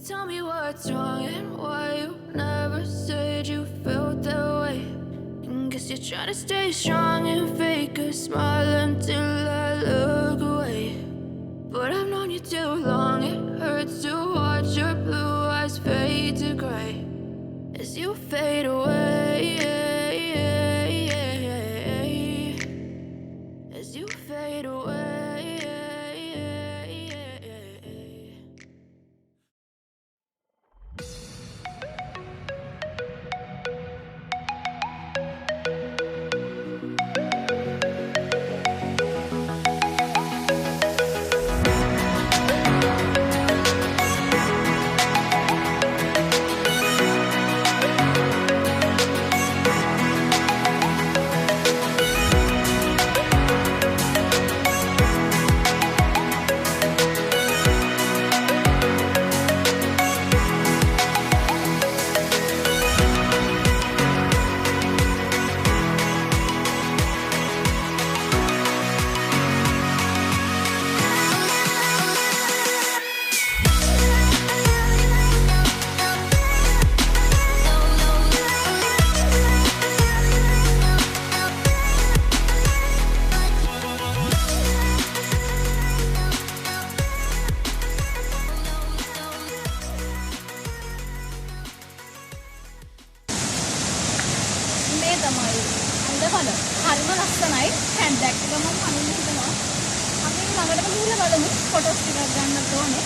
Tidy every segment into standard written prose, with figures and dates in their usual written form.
Tell me what's wrong and why you never said you felt that way. And guess you're trying to stay strong and fake a smile until I look away. But I've known you too long, it hurts to watch your blue eyes fade to gray as you fade away. As you fade away. හරිම ලස්සනයි. Hand bag එක මම අනින්න හිතනවා. අපි ළඟටම ගිහලා බලමු. Photos ටිකක් ගන්නත් ඕනේ.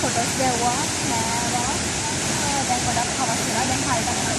ෆොටෝස් ගැව්වා නෑවා දැන් ගොඩක් අවශ්‍යලා දැන් හරියට